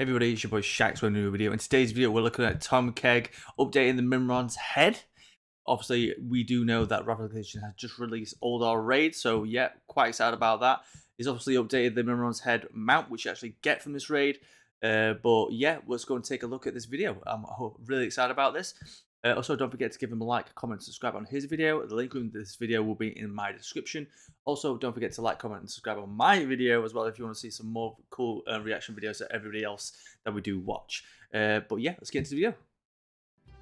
Hey everybody, it's your boy Shax with a new video. In today's video, we're looking at Tom Keg updating the Mimiron's head. Obviously, we do know that Replication has just released Ulduar Raid, so yeah, quite excited about that. He's obviously updated the Mimiron's head mount, which you actually get from this raid. But yeah, let's go and take a look at this video. I'm really excited about this. Also, don't forget to give him a like, comment, subscribe on his video. The link in this video will be in my description. Also, don't forget to like, comment, and subscribe on my video as well if you want to see some more cool reaction videos to everybody else that we do watch. But yeah, let's get into the video.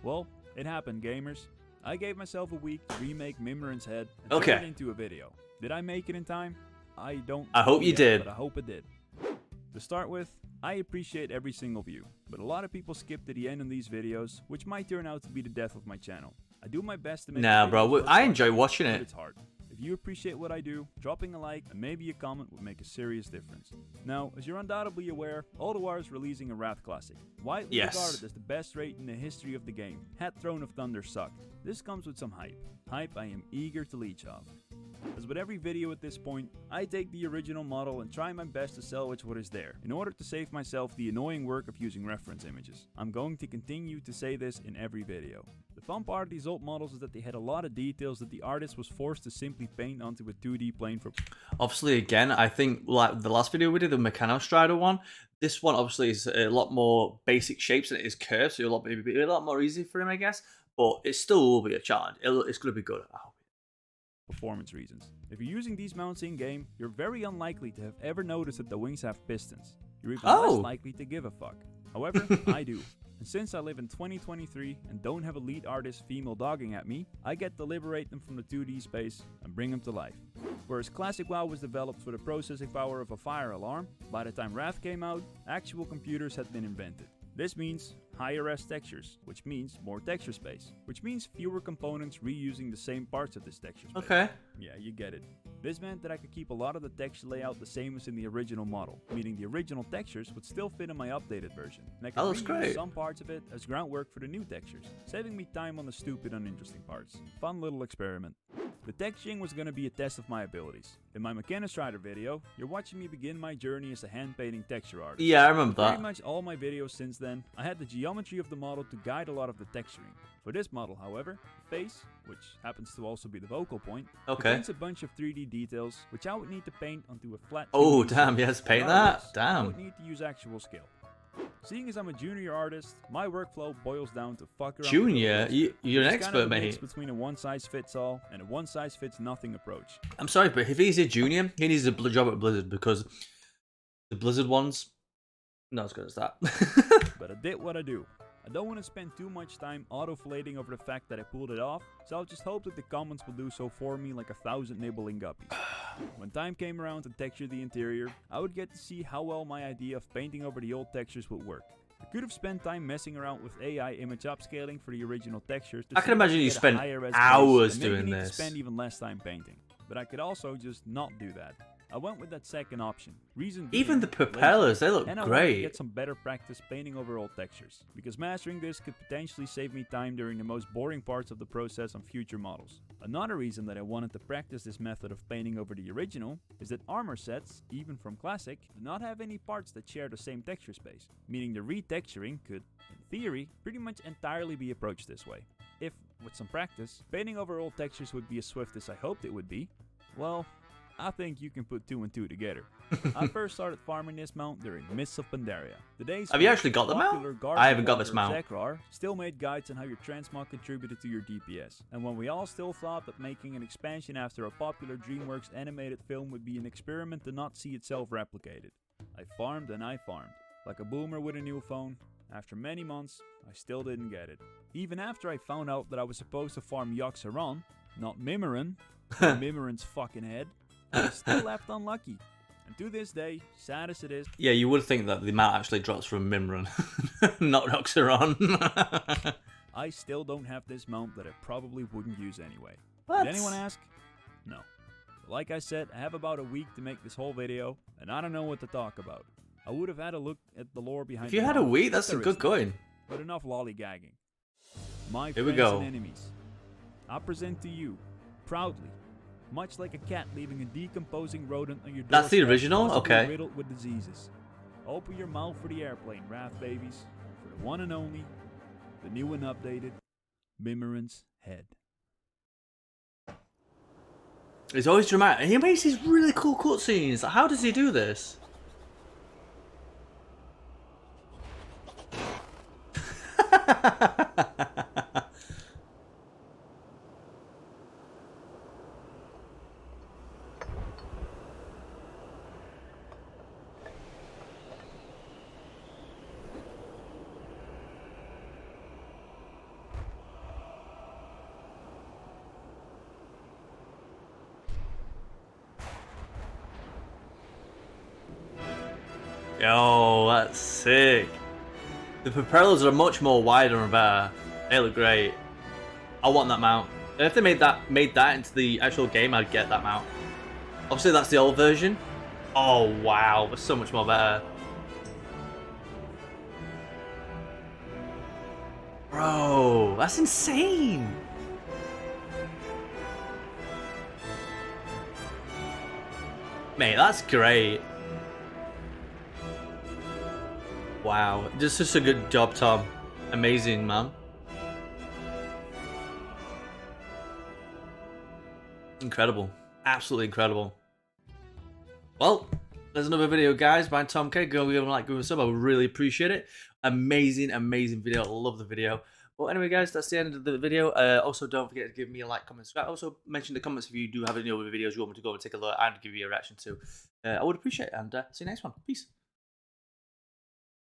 Well, it happened, gamers. I gave myself a week to remake Mimiron's head and turn it into a video. Did I make it in time? I hope you did. But I hope it did. To start with, I appreciate every single view, but a lot of people skip to the end of these videos, which might turn out to be the death of my channel. I do my best to make I enjoy watching it. It's hard. If you appreciate what I do, dropping a like and maybe a comment would make a serious difference. Now, as you're undoubtedly aware, Ulduar is releasing a Wrath Classic, widely regarded as the best raid in the history of the game. Had Throne of Thunder sucked. This comes with some hype. Hype I am eager to leech off. As with every video at this point, I take the original model and try my best to salvage what is there, in order to save myself the annoying work of using reference images. I'm going to continue to say this in every video. The fun part of these old models is that they had a lot of details that the artist was forced to simply paint onto a 2D plane for... Obviously, again, I think like the last video we did, the Mechanostrider one, this one obviously is a lot more basic shapes and it is curved, so maybe a lot more easy for him, I guess. But it still will be a challenge. It's going to be good. I hope. Performance reasons. If you're using these mounts in-game, you're very unlikely to have ever noticed that the wings have pistons. You're even less likely to give a fuck. However, I do. And since I live in 2023 and don't have a lead artist female dogging at me, I get to liberate them from the 2D space and bring them to life. Whereas Classic WoW was developed for the processing power of a fire alarm, by the time Wrath came out, actual computers had been invented. This means higher res textures, which means more texture space, which means fewer components reusing the same parts of this texture space. Okay. Yeah, you get it. This meant that I could keep a lot of the texture layout the same as in the original model, meaning the original textures would still fit in my updated version. And I could reuse some parts of it as groundwork for the new textures, saving me time on the stupid uninteresting parts. Fun little experiment. The texturing was going to be a test of my abilities. In my Mechanostrider video, you're watching me begin my journey as a hand-painting texture artist. Yeah, I remember that. Pretty much all my videos since then, I had the geometry of the model to guide a lot of the texturing. For this model, however, the face, which happens to also be the focal point, contains a bunch of 3D details, which I would need to paint onto a flat... Oh, damn, yes, paint that? Damn. I would need to use actual skill. Seeing as I'm a junior artist, my workflow boils down to fuck around. Junior? You're an expert, kind of mate. Between a one-size-fits-all and a one-size-fits-nothing approach. I'm sorry, but if he's a junior, he needs a job at Blizzard because the Blizzard ones, not as good as that. But I did what I do. I don't want to spend too much time auto-flating over the fact that I pulled it off, so I'll just hope that the comments will do so for me like 1,000 nibbling guppies. When time came around to texture the interior, I would get to see how well my idea of painting over the old textures would work. I could have spent time messing around with AI image upscaling for the original textures. I can imagine you spend hours doing this. To spend even less time painting, but I could also just not do that. I went with that second option. Reason being, even the propellers, they look great. I wanted to get some better practice painting over old textures, because mastering this could potentially save me time during the most boring parts of the process on future models. Another reason that I wanted to practice this method of painting over the original is that armor sets, even from Classic, do not have any parts that share the same texture space, meaning the retexturing could, in theory, pretty much entirely be approached this way. If, with some practice, painting over old textures would be as swift as I hoped it would be, well, I think you can put 2 and 2 together. I first started farming this mount during Mists of Pandaria. Have you actually got the mount? I haven't got this mount. Zekrar still made guides on how your transmog contributed to your DPS. And when we all still thought that making an expansion after a popular DreamWorks animated film would be an experiment to not see itself replicated. I farmed and I farmed. Like a boomer with a new phone, after many months, I still didn't get it. Even after I found out that I was supposed to farm Yoxaron, not Mimiron, Mimiron's fucking head, I still left unlucky. And to this day, sad as it is... Yeah, you would think that the amount actually drops from Mimiron, not Roxaron. I still don't have this mount that I probably wouldn't use anyway. What? Did anyone ask? No. But like I said, I have about a week to make this whole video, and I don't know what to talk about. I would have had a look at the lore behind If you had a week, that's a good going. But enough lollygagging. My Here we friends go. and enemies, I present to you, proudly, much like a cat leaving a decomposing rodent on your doorstep. That's the original? Okay. Riddled with diseases. Open your mouth for the airplane, Wrath babies. For the one and only, the new and updated Mimiron's head. It's always dramatic. He makes these really cool cutscenes. How does he do this? Yo, that's sick. The propellers are much more wider and better. They look great. I want that mount. And if they made that into the actual game, I'd get that mount. Obviously, that's the old version. Oh wow, that's so much more better. Bro, that's insane. Mate, that's great. Wow, just such a good job, Tom. Amazing, man. Incredible. Absolutely incredible. Well, there's another video, guys, by Tom K. Go give a like, give a sub. I would really appreciate it. Amazing, amazing video. I love the video. Well, anyway, guys, that's the end of the video. Also, don't forget to give me a like, comment, subscribe. Also, mention in the comments if you do have any other videos you want me to go and take a look and give you a reaction to. I would appreciate it, and see you next one. Peace.